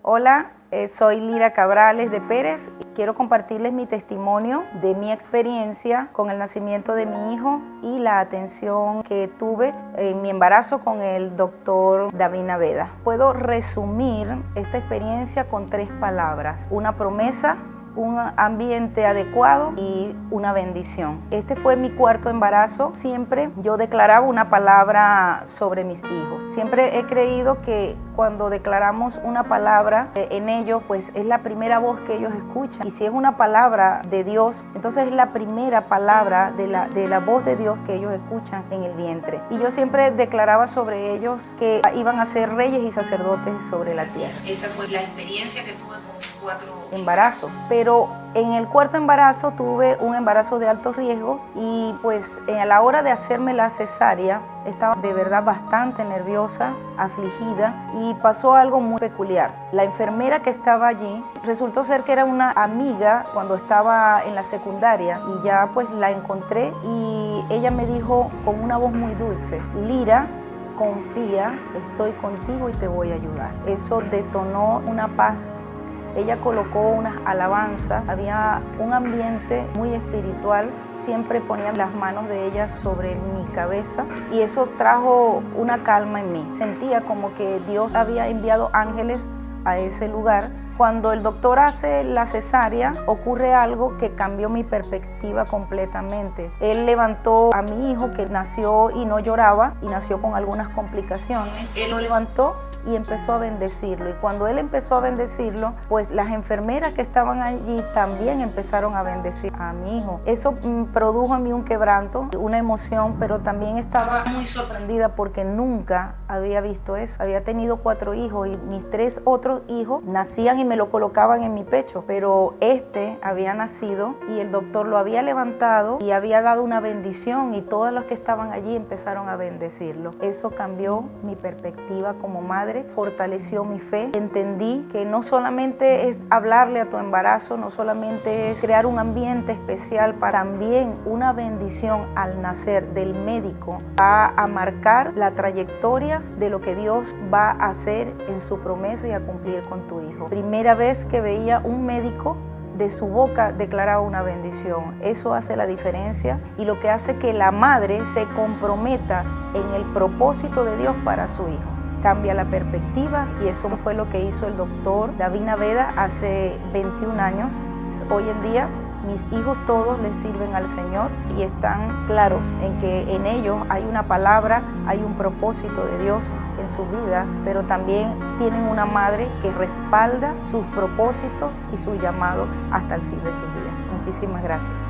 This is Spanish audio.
Hola, soy Lira Cabrales de Pérez. Quiero compartirles mi testimonio de mi experiencia con el nacimiento de mi hijo y la atención que tuve en mi embarazo con el doctor David Naveda. Puedo resumir esta experiencia con 3 palabras: una promesa, un ambiente adecuado y una bendición. Este fue mi 4º embarazo. Siempre yo declaraba una palabra sobre mis hijos. Siempre he creído que cuando declaramos una palabra en ellos, pues es la primera voz que ellos escuchan. Y si es una palabra de Dios, entonces es la primera palabra de la voz de Dios que ellos escuchan en el vientre. Y yo siempre declaraba sobre ellos que iban a ser reyes y sacerdotes sobre la tierra. Esa fue la experiencia que tuve con mis 4 embarazos. Pero en el 4º embarazo tuve un embarazo de alto riesgo y pues a la hora de hacerme la cesárea estaba de verdad bastante nerviosa, afligida, y pasó algo muy peculiar. La enfermera que estaba allí resultó ser que era una amiga cuando estaba en la secundaria, y ya pues la encontré y ella me dijo con una voz muy dulce: Lira, confía, estoy contigo y te voy a ayudar. Eso detonó una paz. Ella colocó unas alabanzas, había un ambiente muy espiritual. Siempre ponía las manos de ella sobre mi cabeza y eso trajo una calma en mí. Sentía como que Dios había enviado ángeles a ese lugar. Cuando el doctor hace la cesárea, ocurre algo que cambió mi perspectiva completamente. Él levantó a mi hijo, que nació y no lloraba, y nació con algunas complicaciones. Él lo levantó y empezó a bendecirlo. Y cuando él empezó a bendecirlo, pues las enfermeras que estaban allí también empezaron a bendecir a mi hijo. Eso produjo en mí un quebranto, una emoción, pero también estaba muy sorprendida porque nunca había visto eso. Había tenido 4 hijos y mis 3 otros hijos nacían y me lo colocaban en mi pecho, pero este había nacido y el doctor lo había levantado y había dado una bendición, y todos los que estaban allí empezaron a bendecirlo. Eso cambió mi perspectiva como madre, fortaleció mi fe. Entendí que no solamente es hablarle a tu embarazo, no solamente es crear un ambiente especial, para también una bendición al nacer del médico va a marcar la trayectoria de lo que Dios va a hacer en su promesa y a cumplir con tu hijo. Primera vez que veía un médico de su boca declaraba una bendición. Eso hace la diferencia, y lo que hace que la madre se comprometa en el propósito de Dios para su hijo. Cambia la perspectiva, y eso fue lo que hizo el doctor David Naveda hace 21 años. Hoy en día mis hijos todos les sirven al Señor y están claros en que en ellos hay una palabra, hay un propósito de Dios en su vida, pero también tienen una madre que respalda sus propósitos y su llamado hasta el fin de sus días. Muchísimas gracias.